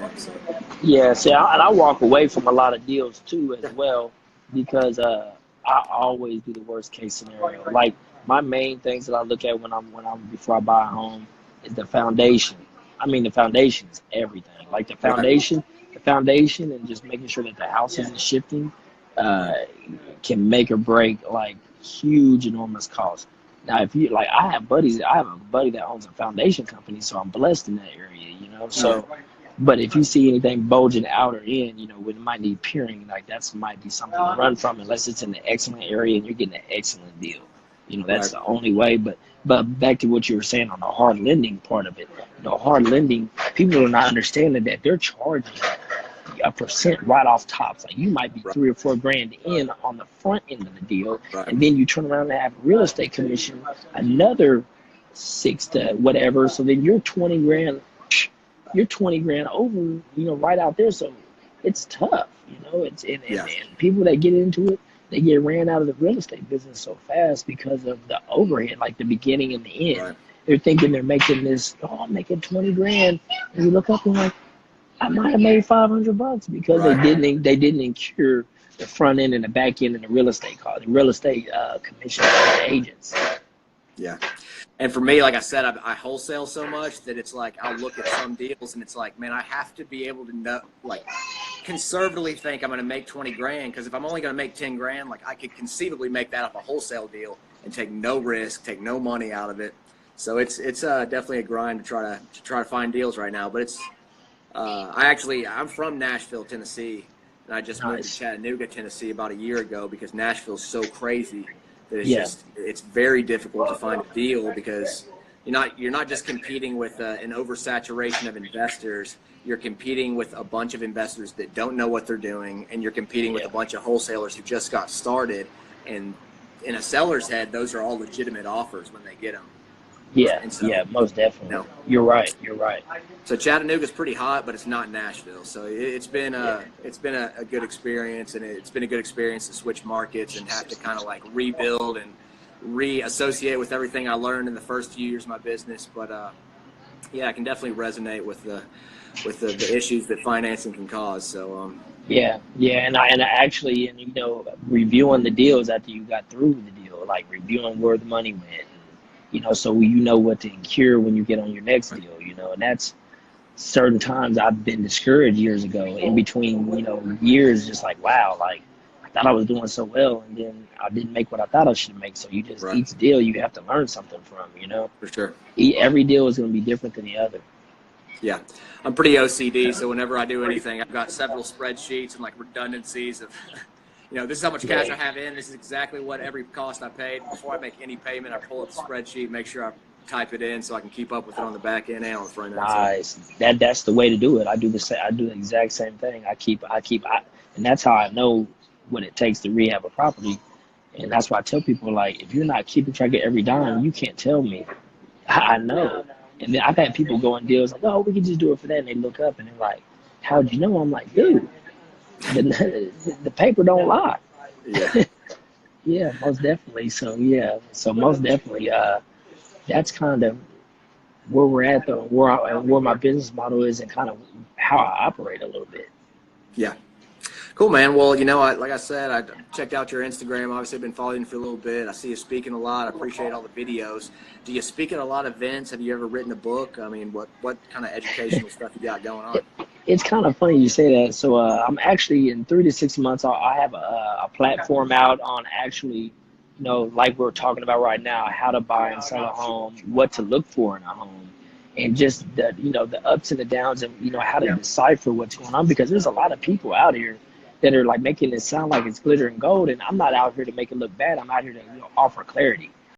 Yeah. So Yeah, see, and I walk away from a lot of deals too as well because I always do the worst case scenario. Like my main things that I look at when I'm before I buy a home is the foundation. I mean, the foundation is everything. Like right, the foundation, and just making sure that the house isn't shifting uh, right, can make or break like huge, enormous costs. Now, if you like, I have a buddy that owns a foundation company, so I'm blessed in that area, you know. yeah, So, but if you see anything bulging out or in, you know, when it might need peering, like that's might be something to run from, unless it's in an excellent area and you're getting an excellent deal. You know, that's right, the only way. But back to what you were saying on the hard lending part of it, you know, hard lending, people are not understanding that they're charging a percent right off tops. Like you might be right, 3 or 4 grand in on the front end of the deal, right. and then you turn around and have real estate commission another 6 to whatever. So then you're 20 grand over, you know, right out there. So it's tough, you know. It's Yeah, and people that get into it, they get ran out of the real estate business so fast because of the overhead, like the beginning and the end. right. They're thinking they're making this, oh, I'm making 20 grand. And you look up and like, I might have made $500 because Right. they didn't incur the front end and the back end and the real estate cost, the real estate commission for the agents. Yeah. And for me, like I said, I wholesale so much that it's like I'll look at some deals and it's like, man, I have to be able to know, like, conservatively think I'm going to make 20 grand, because if I'm only going to make 10 grand, like I could conceivably make that up a wholesale deal and take no risk, take no money out of it. So it's definitely a grind to try to find deals right now. But it's I'm from Nashville, Tennessee, and I just moved to Nice. Chattanooga, Tennessee about a year ago because Nashville's so crazy that Yeah. it's very difficult to find a deal, because you're not just competing with an oversaturation of investors. You're competing with a bunch of investors that don't know what they're doing, and you're competing with Yeah. a bunch of wholesalers who just got started. And in a seller's head, those are all legitimate offers when they get them. Yeah. And so, Yeah. Most you definitely. know, You're right. You're right. so Chattanooga's pretty hot, but it's not Nashville. So it's been a good experience, and it's been a good experience to switch markets and have to kind of like rebuild and reassociate with everything I learned in the first few years of my business. But yeah, I can definitely resonate with the issues that financing can cause. So Yeah. Yeah. And I actually, and you know, reviewing the deals after you got through the deal, like reviewing where the money went, and, you know, so you know what to incur when you get on your next deal, you know, and that's certain times I've been discouraged years ago in between, you know, years, just like, wow, like I thought I was doing so well and then I didn't make what I thought I should make. So you just, right, each deal you have to learn something from, you know. for sure. Every deal is going to be different than the other. Yeah, I'm pretty OCD, so whenever I do anything, I've got several spreadsheets and like redundancies of, this is how much cash I have in. This is exactly what every cost I paid. Before I make any payment, I pull up the spreadsheet, make sure I type it in so I can keep up with it on the back end and on the front end. Nice. That's the way to do it. I do the same. I do the exact same thing. And that's how I know what it takes to rehab a property. And that's why I tell people, like, if you're not keeping track of every dime, you can't tell me. I know. And then I've had people go on deals like, oh, we can just do it for that. And they look up and they're like, how'd you know? I'm like, dude, the paper don't lie. Yeah. Yeah, most definitely. So, yeah. So most definitely, that's kind of where we're at, though, where my business model is and kind of how I operate a little bit. Yeah. Cool, man. Well, like I said, I checked out your Instagram. Obviously, I've been following you for a little bit. I see you speaking a lot. I appreciate all the videos. Do you speak at a lot of events? Have you ever written a book? I mean, what kind of educational stuff you got going on? It's kind of funny you say that. So I'm actually in 3 to 6 months, I have a platform out on actually, like we're talking about right now, how to buy and sell a home, what to look for in a home, and just the ups and the downs, and how to decipher what's going on, because there's a lot of people out here that are like making it sound like it's glitter and gold, and I'm not out here to make it look bad. I'm out here to offer clarity.